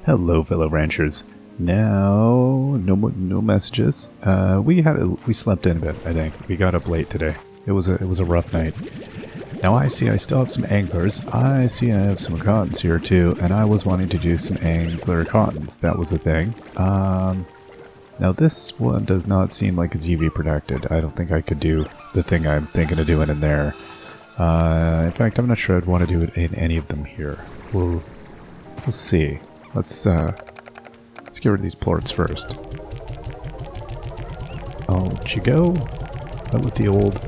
Hello, fellow ranchers. Now, no messages. We slept in a bit. I think we got up late today. It was a rough night. Now I see I still have some anglers. I see I have some cottons here too, and I was wanting to do some angler cottons. That was a thing. Now this one does not seem like it's UV protected. I don't think I could do the thing I'm thinking of doing in there. In fact, I'm not sure I'd want to do it in any of them here. We'll see. Let's get rid of these plorts first. Out you go. Out with the old.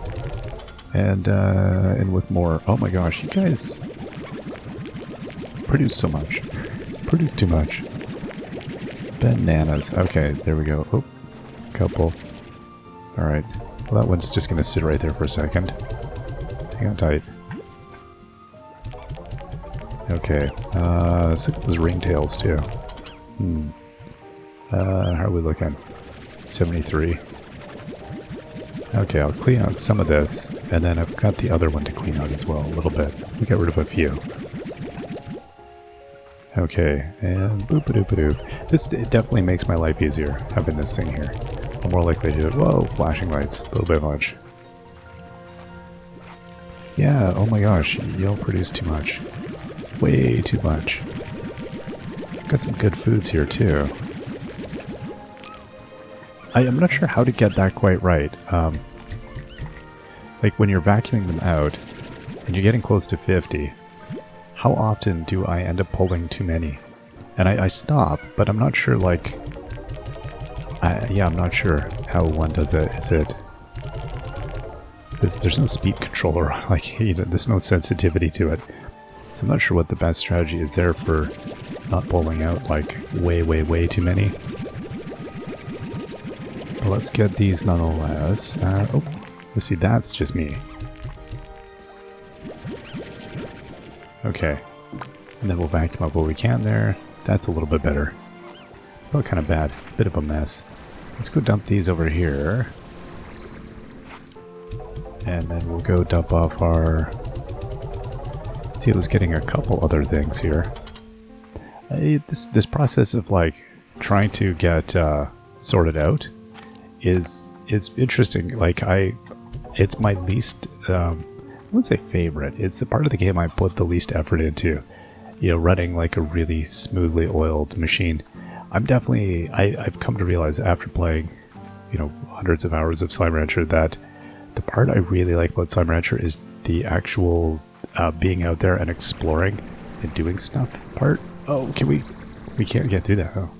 And with more. Oh my gosh, you guys produce so much. Produce too much. Bananas. Okay, there we go. Oh, couple. Alright. Well, that one's just going to sit right there for a second. Hang on tight. Okay. Let's look at those ringtails too. How are we looking? 73. Okay, I'll clean out some of this, and then I've got the other one to clean out as well, a little bit. We got rid of a few. Okay, and boop-a-doop-a-doop. This definitely makes my life easier, having this thing here. I'm more likely to do it. Whoa, flashing lights, a little bit much. Yeah, oh my gosh, you'll produce too much. Way too much. Got some good foods here too. I'm not sure how to get that quite right. Like when you're vacuuming them out and you're getting close to 50, how often do I end up pulling too many? And I stop, but I'm not sure, like... yeah, I'm not sure how one does it. Is it... There's no speed controller, like, you know, there's no sensitivity to it. So I'm not sure what the best strategy is there for not pulling out, like, way too many. But let's get these nonetheless. Oh, let's see, that's just me. Okay. And then we'll vacuum up what we can there. That's a little bit better. Felt kind of bad. Bit of a mess. Let's go dump these over here. And then we'll go dump off our... Let's see, I was getting a couple other things here. This process of, like, trying to get sorted out is interesting. Like, it's my least, I wouldn't say favorite. It's the part of the game I put the least effort into. You know, running like a really smoothly oiled machine. I'm definitely, I've come to realize after playing, you know, hundreds of hours of Slime Rancher that the part I really like about Slime Rancher is the actual being out there and exploring and doing stuff part. Oh, we can't get through that, oh.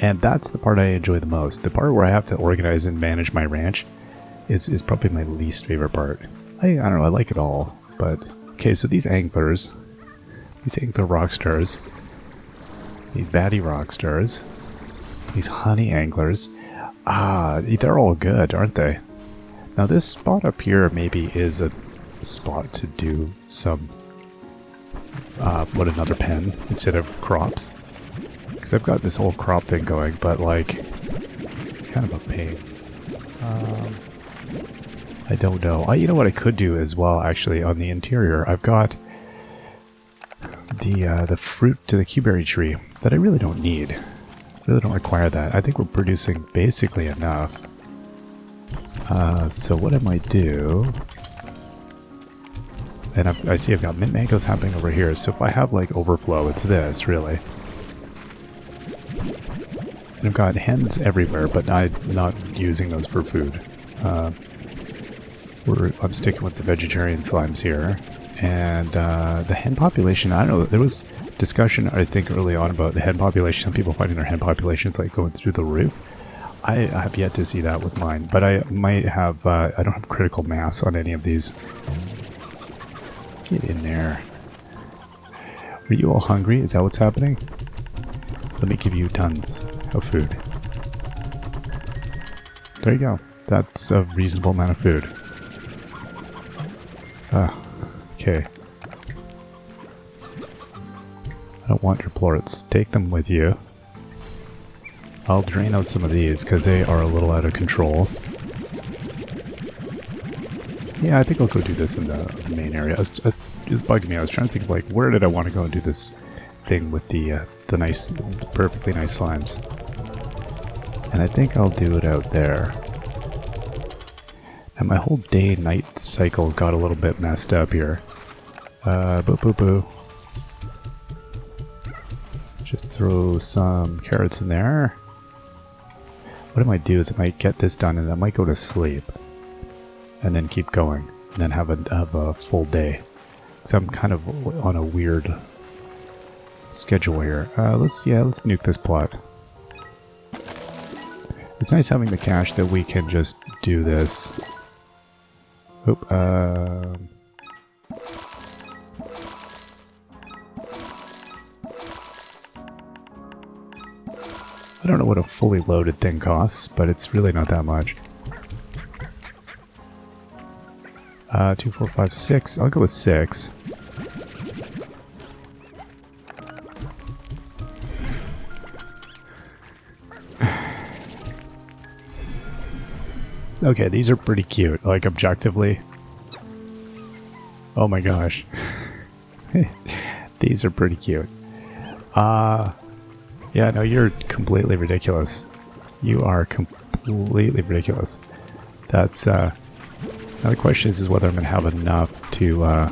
And that's the part I enjoy the most. The part where I have to organize and manage my ranch is probably my least favorite part. I don't know, I like it all, but... Okay, so these anglers, these angler rock stars, these baddie rock stars, these honey anglers, they're all good, aren't they? Now this spot up here maybe is a spot to do some, put another pen instead of crops. Because I've got this whole crop thing going, but like, kind of a pain. I don't know. You know what I could do as well, actually, on the interior? I've got the fruit to the cuberry tree that I really don't need. Really don't require that. I think we're producing basically enough. So what I might do... And I see I've got mint mangoes happening over here, so if I have like overflow, it's this, really. And I've got hens everywhere, but I'm not using those for food. I'm sticking with the vegetarian slimes here. And the hen population, I don't know, there was discussion, I think, early on about the hen population. Some people finding their hen populations like going through the roof. I have yet to see that with mine, but I might have, I don't have critical mass on any of these. Get in there. Are you all hungry? Is that what's happening? Let me give you tons of food. There you go. That's a reasonable amount of food. Okay. I don't want your plorts. Take them with you. I'll drain out some of these because they are a little out of control. Yeah, I think I'll go do this in the main area. It's bugging me. I was trying to think of, like, where did I want to go and do this thing with the nice, perfectly nice slimes. And I think I'll do it out there. And my whole day-night cycle got a little bit messed up here. Boo boo boo. Just throw some carrots in there. What I might do is I might get this done and I might go to sleep. And then keep going. And then have a full day. So I'm kind of on a weird schedule here. Let's nuke this plot. It's nice having the cash that we can just do this. Oop, I don't know what a fully loaded thing costs, but it's really not that much. 2, 4, 5, 6. I'll go with 6. Okay, these are pretty cute, like objectively. Oh my gosh. These are pretty cute. Yeah, no, you're completely ridiculous. You are completely ridiculous. That's, now the question is whether I'm going to have enough to,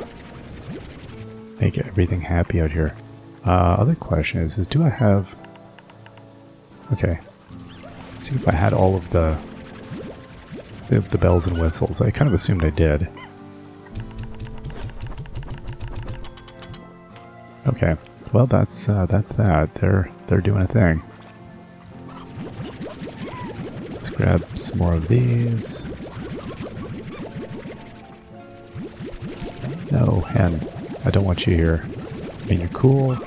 make everything happy out here. Other question is do I have... Okay. Let's see if I had all of the bells and whistles. I kind of assumed I did. Okay. Well, that's that. They're doing a thing. Let's grab some more of these. No, hen. I don't want you here. I mean, you're cool,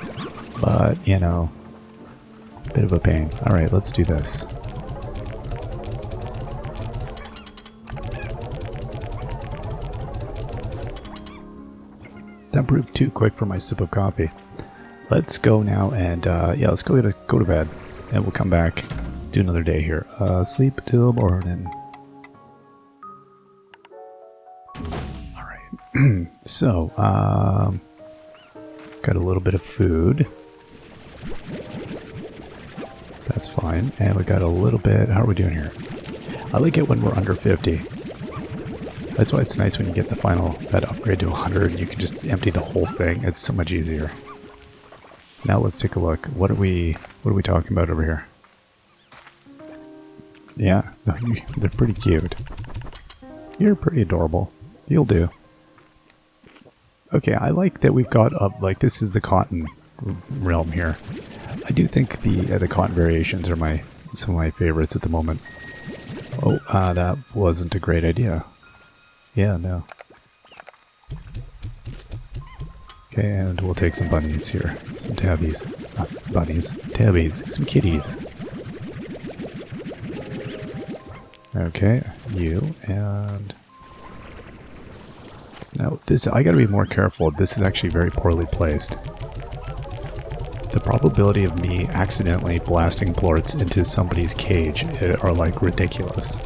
but, you know, bit of a pain. Alright, let's do this. That proved too quick for my sip of coffee. Let's go now and, yeah, let's go to bed. And we'll come back, do another day here. Sleep till morning. Alright. So, got a little bit of food. That's fine. And we got a little bit... How are we doing here? I like it when we're under 50. That's why it's nice when you get the final, that upgrade to 100, and you can just empty the whole thing. It's so much easier. Now let's take a look. What are we talking about over here? Yeah, they're pretty cute. You're pretty adorable. You'll do. Okay, I like that we've got up, like, this is the cotton realm here. I do think the cotton variations are some of my favorites at the moment. Oh, that wasn't a great idea. Yeah, no. Okay, and we'll take some bunnies here. Some tabbies. Bunnies. Tabbies. Some kitties. Okay, you, and... Now, this, I gotta be more careful. This is actually very poorly placed. The probability of me accidentally blasting plorts into somebody's cage are, like, ridiculous.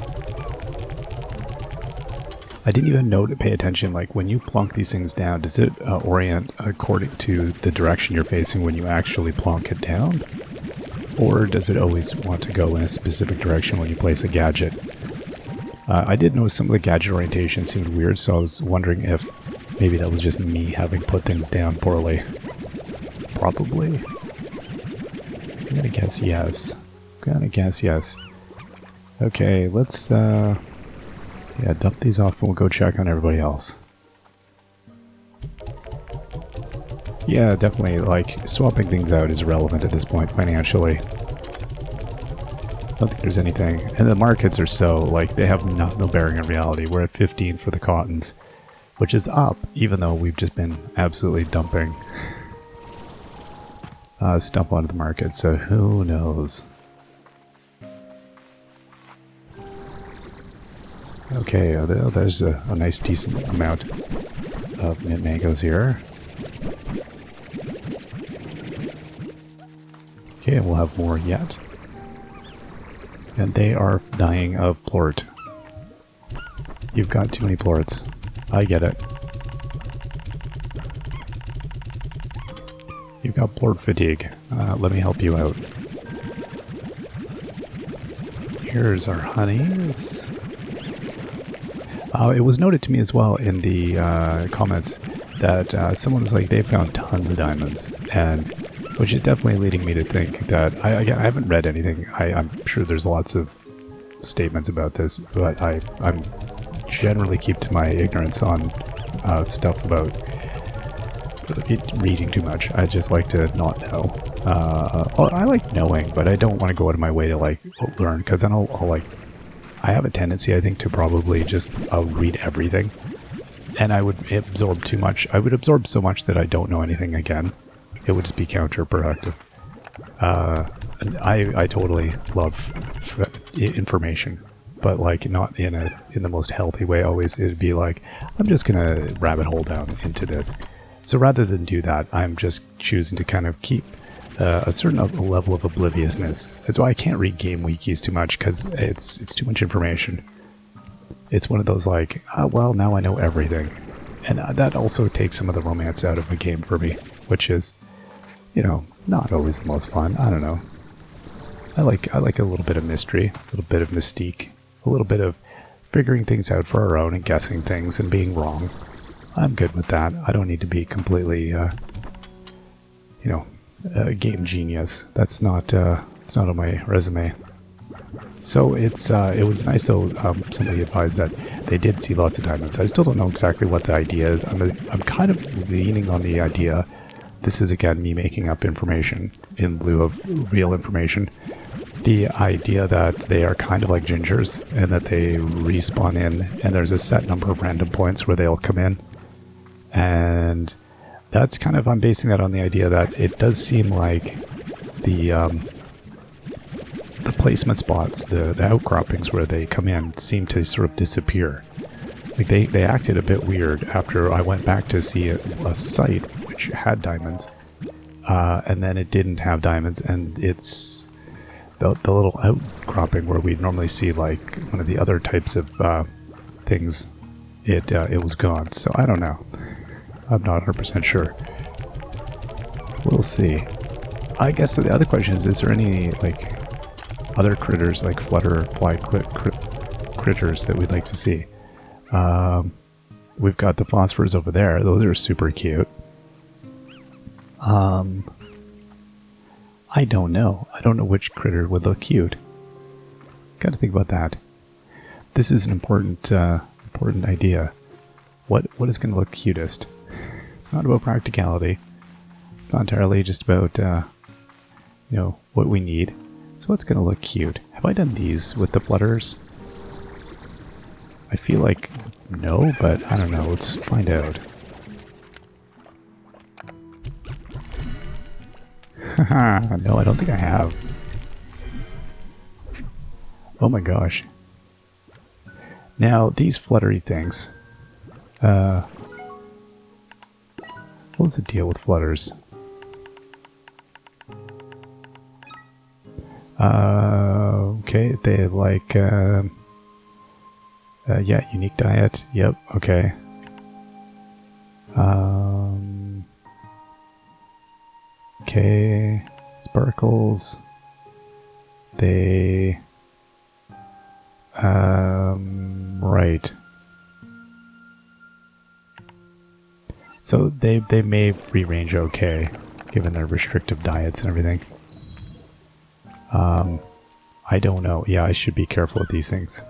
I didn't even pay attention, like, when you plunk these things down, does it orient according to the direction you're facing when you actually plunk it down? Or does it always want to go in a specific direction when you place a gadget? I did notice some of the gadget orientation seemed weird, so I was wondering if maybe that was just me having put things down poorly. Probably. I'm gonna guess yes. Okay, let's, yeah, dump these off and we'll go check on everybody else. Yeah, definitely, like, swapping things out is relevant at this point financially. I don't think there's anything. And the markets are so, like, they have no bearing in reality. We're at 15 for the cottons, which is up, even though we've just been absolutely dumping stuff onto the market, so who knows. Okay, there's a nice decent amount of mint mangoes here. Okay, we'll have more yet. And they are dying of plort. You've got too many plorts. I get it. You've got board fatigue. Let me help you out. Here's our honeys. It was noted to me as well in the comments that someone was like, they found tons of diamonds, and which is definitely leading me to think that I haven't read anything. I'm sure there's lots of statements about this, but I'm generally keep to my ignorance on stuff about reading too much. I just like to not know. Well, I like knowing, but I don't want to go out of my way to like learn, because then I'll like, I have a tendency, I think, to probably just read everything, and I would absorb too much. I would absorb so much that I don't know anything again. It would just be counterproductive. And I totally love information, but like not in the most healthy way. Always it'd be like, I'm just gonna rabbit hole down into this. So rather than do that, I'm just choosing to kind of keep a certain level of obliviousness. That's why I can't read game wikis too much, because it's too much information. It's one of those like, well, now I know everything. And that also takes some of the romance out of a game for me, which is, you know, not always the most fun. I don't know. I like a little bit of mystery, a little bit of mystique, a little bit of figuring things out for our own and guessing things and being wrong. I'm good with that. I don't need to be completely, a game genius. That's not it's not on my resume. So it was nice though. Somebody advised that they did see lots of diamonds. I still don't know exactly what the idea is. I'm kind of leaning on the idea. This is again me making up information in lieu of real information. The idea that they are kind of like gingers and that they respawn in, and there's a set number of random points where they'll come in. And that's kind of, I'm basing that on the idea that it does seem like the placement spots, the outcroppings where they come in seem to sort of disappear. Like they acted a bit weird after I went back to see a site which had diamonds, and then it didn't have diamonds, and it's the little outcropping where we'd normally see like one of the other types of things, it was gone. So I don't know. I'm not 100% sure. We'll see. I guess the other question is there any like other critters like fly critters that we'd like to see? We've got the phosphors over there. Those are super cute. I don't know. I don't know which critter would look cute. Got to think about that. This is an important idea. What is going to look cutest? It's not about practicality. It's not entirely just about what we need. So what's going to look cute? Have I done these with the flutters? I feel like no, but I don't know. Let's find out. No, I don't think I have. Oh my gosh. Now, these fluttery things. What was the deal with flutters? Okay, they like, yeah, unique diet. Yep, okay. Okay, sparkles. They, right. So they may free range okay, given their restrictive diets and everything. I don't know. Yeah, I should be careful with these things,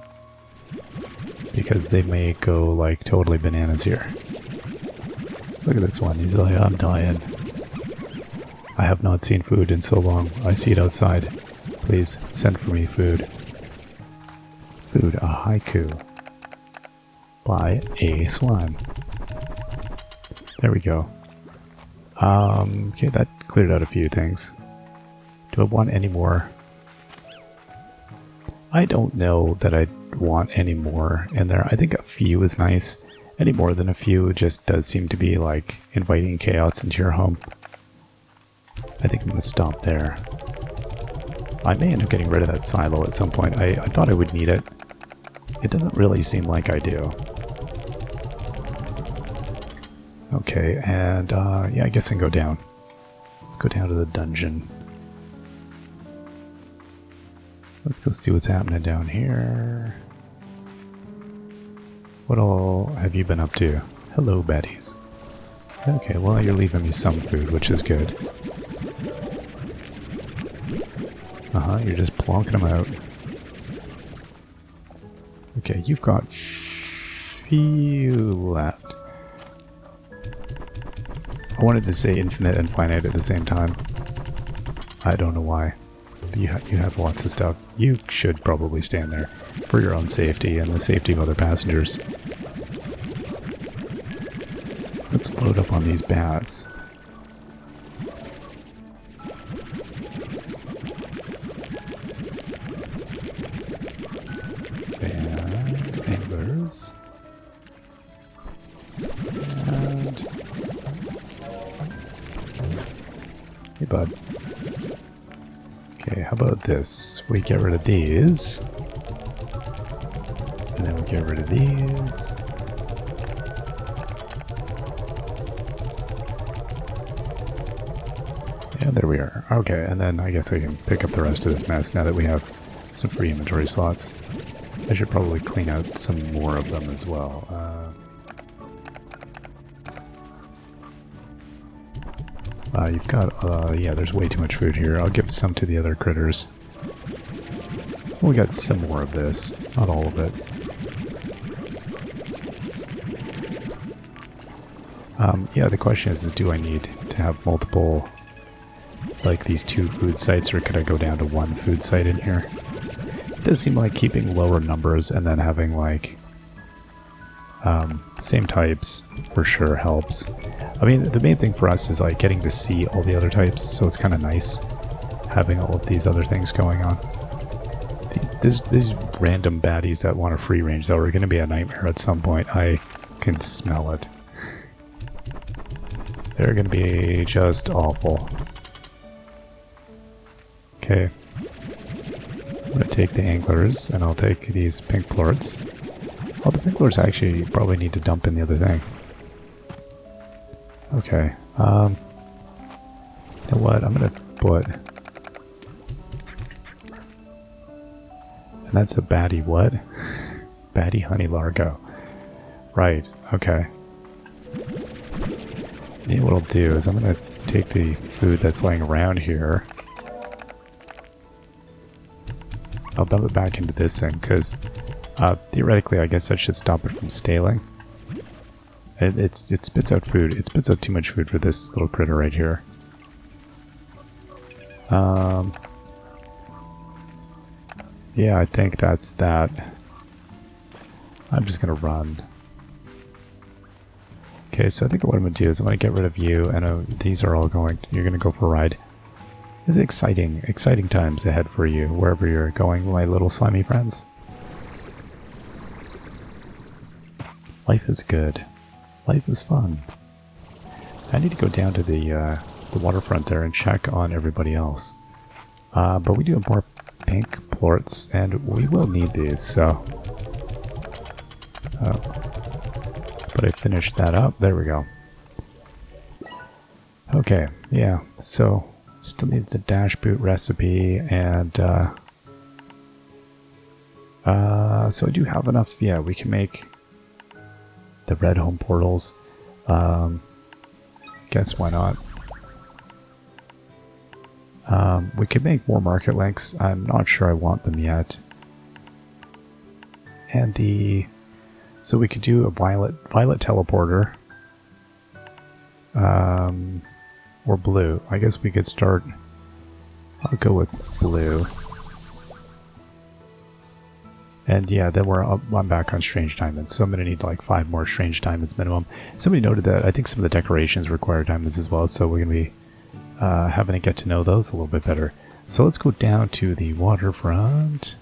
because they may go like totally bananas here. Look at this one. He's like, I'm dying. I have not seen food in so long. I see it outside. Please send for me food. Food, a haiku by a slime. There we go. Okay, that cleared out a few things. Do I want any more? I don't know that I want any more in there. I think a few is nice. Any more than a few just does seem to be like inviting chaos into your home. I think I'm going to stop there. I may end up getting rid of that silo at some point. I thought I would need it. It doesn't really seem like I do. Okay, and yeah, I guess I can go down. go down to the dungeon. Let's go see what's happening down here. What all have you been up to? Hello, baddies. Okay, well, you're leaving me some food, which is good. You're just plonking them out. Okay, you've got few left. I wanted to say infinite and finite at the same time. I don't know why. But you have lots of stuff. You should probably stand there for your own safety and the safety of other passengers. Let's load up on these bats. And anglers. And... hey, bud. Okay, how about this? We get rid of these. And then we get rid of these. Yeah, there we are. Okay, and then I guess I can pick up the rest of this mess now that we have some free inventory slots. I should probably clean out some more of them as well. You've got, yeah, there's way too much food here. I'll give some to the other critters. We got some more of this, not all of it. Yeah, the question is do I need to have multiple, like these 2 food sites, or could I go down to 1 food site in here? It does seem like keeping lower numbers and then having like same types for sure helps. I mean, the main thing for us is like getting to see all the other types, so it's kind of nice having all of these other things going on. These random baddies that want a free range, though, are going to be a nightmare at some point. I can smell it. They're going to be just awful. Okay. I'm going to take the anglers, and I'll take these pink plorts. Oh, the pink plorts actually probably need to dump in the other thing. Okay. You know what? I'm going to put... and that's a baddie what? Baddie honey largo. Right. Okay. Maybe what I'll do is I'm going to take the food that's laying around here. I'll dump it back into this thing, because theoretically I guess that should stop it from staling. It spits out food. It spits out too much food for this little critter right here. Yeah, I think that's that. I'm just going to run. Okay, so I think what I'm going to do is I'm going to get rid of you, and these are all going... you're going to go for a ride. It's exciting times ahead for you, wherever you're going, my little slimy friends. Life is good. Life is fun. I need to go down to the waterfront there and check on everybody else. But we do have more pink plorts, and we will need these, so... but I finished that up. There we go. Okay, yeah, so still need the dash boot recipe, and so I do have enough. Yeah, we can make the red home portals. Guess why not? We could make more market links. I'm not sure I want them yet. And so we could do a violet teleporter. Or blue. I guess we could start... I'll go with blue. And yeah, then I'm back on strange diamonds, so I'm going to need like 5 more strange diamonds minimum. Somebody noted that I think some of the decorations require diamonds as well, so we're going to be having to get to know those a little bit better. So let's go down to the waterfront.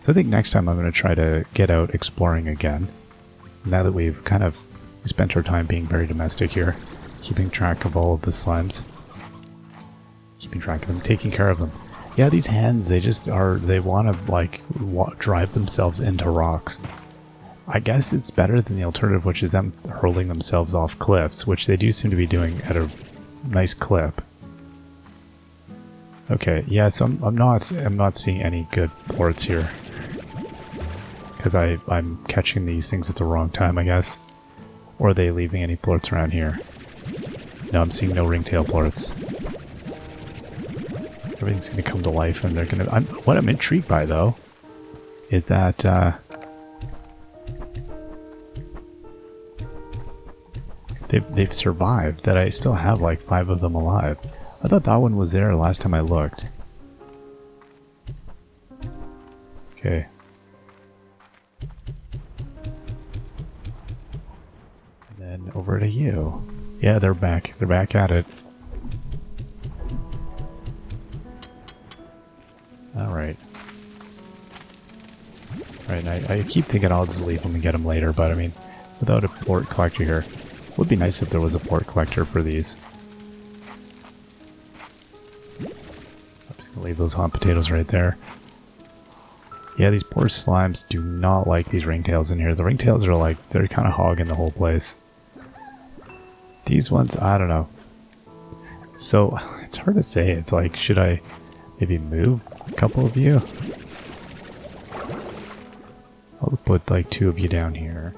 So I think next time I'm going to try to get out exploring again. Now that we've kind of spent our time being very domestic here. Keeping track of all of the slimes. Keeping track of them, taking care of them. Yeah, these hens, they just are, they want to like drive themselves into rocks. I guess it's better than the alternative, which is them hurling themselves off cliffs, which they do seem to be doing at a nice clip. Okay, yeah, so I'm not seeing any good ports here. Because I'm catching these things at the wrong time, I guess. Or are they leaving any plorts around here? No, I'm seeing no ringtail plorts. Everything's going to come to life, and they're going to... What I'm intrigued by, though, is that... they've survived, that I still have like 5 of them alive. I thought that one was there last time I looked. Okay. And then over to you. Yeah, they're back. They're back at it. Alright. Alright, I keep thinking I'll just leave them and get them later, but I mean, without a port collector here, it would be nice if there was a port collector for these. I'm just gonna leave those hot potatoes right there. Yeah, these poor slimes do not like these ringtails in here. The ringtails are like, they're kind of hogging the whole place. These ones, I don't know. So, it's hard to say. It's like, should I maybe move a couple of you? I'll put like 2 of you down here.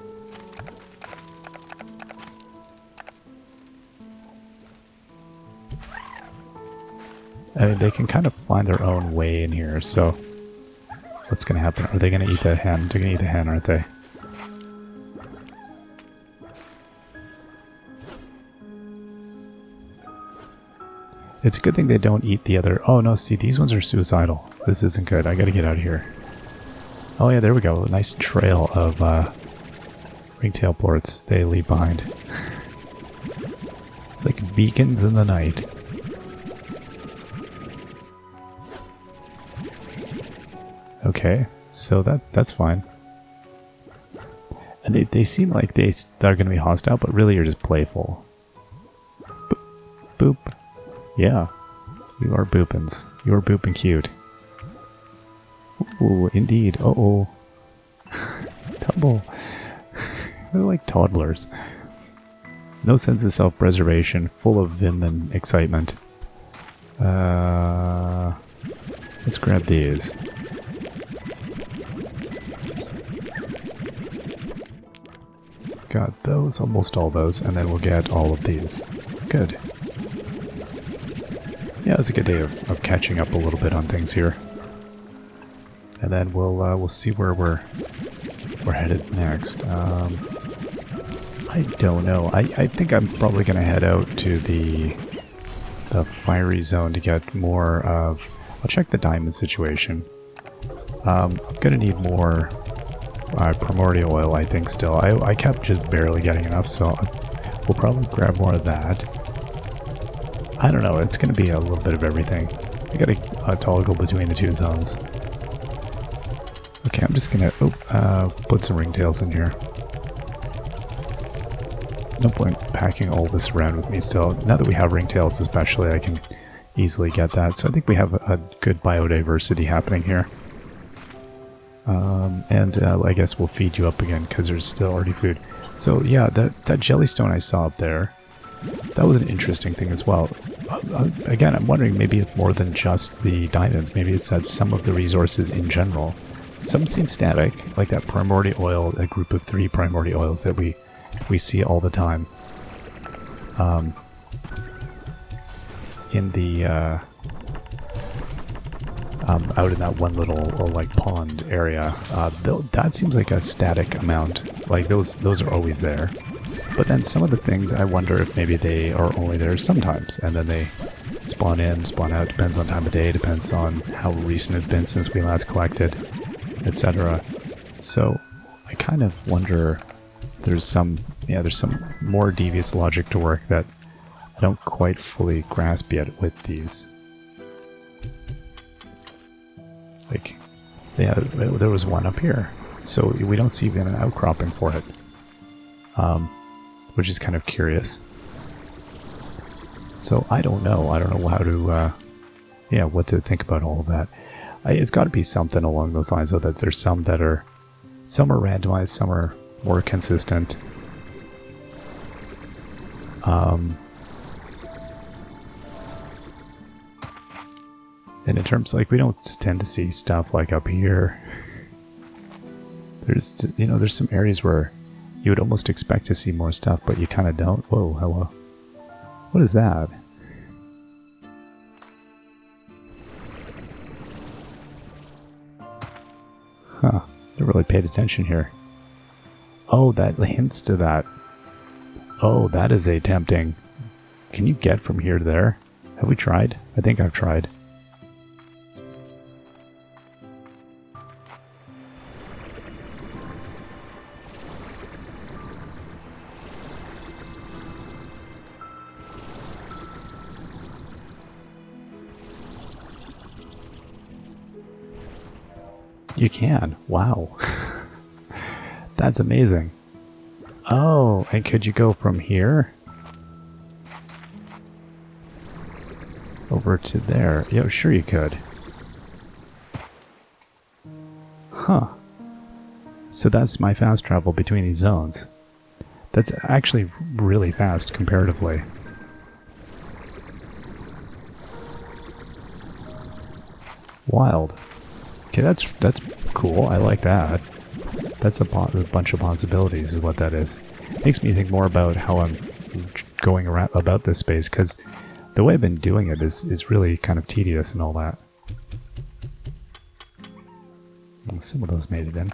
I mean, they can kind of find their own way in here, so what's going to happen? Are they going to eat that hen? They're going to eat the hen, aren't they? It's a good thing they don't eat the other... Oh no, see, these ones are suicidal. This isn't good. I gotta get out of here. Oh yeah, there we go. A nice trail of ringtail plorts they leave behind. Like beacons in the night. Okay, so that's fine. And they seem like they're going to be hostile, but really you're just playful. Boop. Yeah, you are boopins. You are boopin' cute. Ooh, indeed. Uh-oh. Tumble. They're like toddlers. No sense of self-preservation, full of vim and excitement. Let's grab these. Got those, almost all those, and then we'll get all of these. Good. Yeah, it's a good day of catching up a little bit on things here. And then we'll see where we're headed next. I don't know. I think I'm probably going to head out to the fiery zone to get more of... I'll check the diamond situation. I'm going to need more primordial oil, I think, still. I kept just barely getting enough, so we'll probably grab more of that. I don't know, it's going to be a little bit of everything. I got to toggle between the 2 zones. Okay, I'm just going to put some ringtails in here. No point packing all this around with me still. Now that we have ringtails especially, I can easily get that. So I think we have a good biodiversity happening here. And I guess we'll feed you up again because there's still already food. So yeah, that jellystone I saw up there, that was an interesting thing as well. Again, I'm wondering maybe it's more than just the diamonds. Maybe it's that some of the resources in general. Some seem static, like that primordial oil, a group of 3 primordial oils that we see all the time. In the out in that one little like pond area, that seems like a static amount. Like those are always there. But then some of the things, I wonder if maybe they are only there sometimes, and then they spawn in, spawn out. Depends on time of day, depends on how recent it's been since we last collected, etc. So I kind of wonder. There's some more devious logic to work that I don't quite fully grasp yet with these. Like, yeah, there was one up here, so we don't see even an outcropping for it, which is kind of curious. So I don't know how to, what to think about all of that. It's got to be something along those lines, so that there's some are randomized, some are more consistent. And in terms, like, we don't tend to see stuff like up here. There's, you know, there's some areas where you would almost expect to see more stuff, but you kind of don't. Whoa, hello. What is that? Huh. Never really paid attention here. Oh, that hints to that. Oh, that is a tempting. Can you get from here to there? Have we tried? I think I've tried. You can. Wow. That's amazing. Oh, and could you go from here over to there? Yeah, sure you could. Huh. So that's my fast travel between these zones. That's actually really fast comparatively. Wild. Okay, that's cool. I like that. That's a bunch of possibilities is what that is. Makes me think more about how I'm going around about this space, because the way I've been doing it is really kind of tedious and all that. Well, some of those made it in.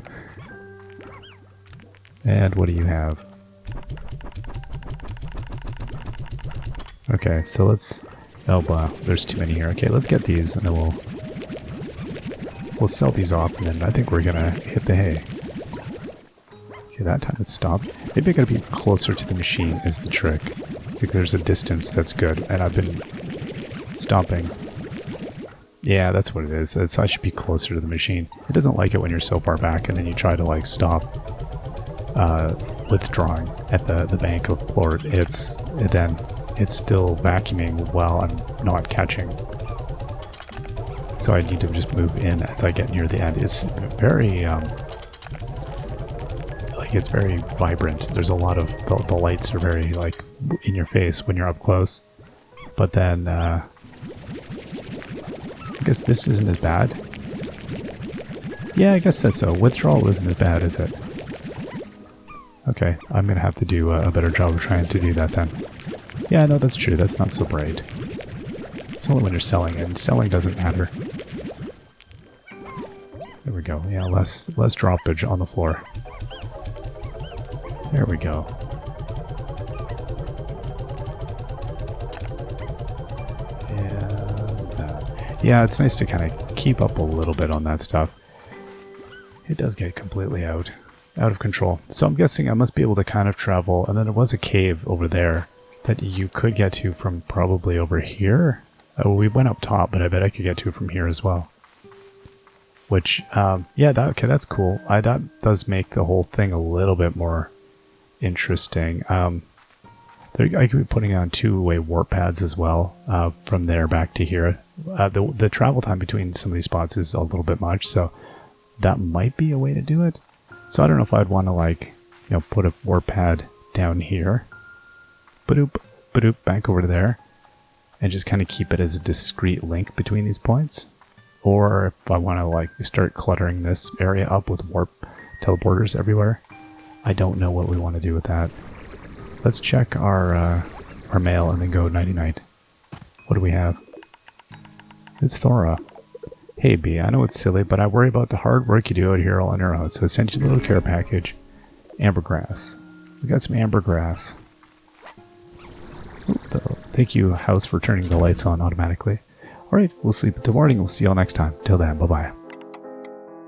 And what do you have? Okay, so let's... Oh, wow, there's too many here. Okay, let's get these, and then we'll sell these off, and then I think we're gonna hit the hay. Okay, that time it stopped. Maybe I gotta be closer to the machine is the trick. Like there's a distance that's good, and I've been stopping. Yeah, that's what it is. I should be closer to the machine. It doesn't like it when you're so far back, and then you try to like stop withdrawing at the bank of plort. It's still vacuuming while I'm not catching. So I need to just move in as I get near the end. It's very it's very vibrant. There's a lot of the lights are very like in your face when you're up close. But then I guess this isn't as bad. Yeah, I guess that's so. Withdrawal isn't as bad, is it? Okay, I'm gonna have to do a better job of trying to do that then. Yeah, no, that's true. That's not so bright. It's only when you're selling, and selling doesn't matter. There we go. Yeah, less droppage on the floor. There we go. And that. Yeah, it's nice to kind of keep up a little bit on that stuff. It does get completely out of control. So I'm guessing I must be able to kind of travel, and then there was a cave over there that you could get to from probably over here. Oh, we went up top, but I bet I could get to it from here as well. Which, yeah, okay, that's cool. That does make the whole thing a little bit more interesting. I could be putting on two-way warp pads as well, from there back to here. The travel time between some of these spots is a little bit much, so that might be a way to do it. So I don't know if I'd want to, like, you know, put a warp pad down here. Ba-doop, ba-doop, back over to there. And just kind of keep it as a discrete link between these points. Or if I want to, like, start cluttering this area up with warp teleporters everywhere. I don't know what we want to do with that. Let's check our mail and then go nighty-night. What do we have? It's Thora. Hey B, I know it's silly, but I worry about the hard work you do out here all on your own, so I sent you a little care package. Ambergrass. We got some ambergrass. Thank you, house, for turning the lights on automatically. Alright, we'll sleep until morning. We'll see y'all next time. Till then, bye-bye.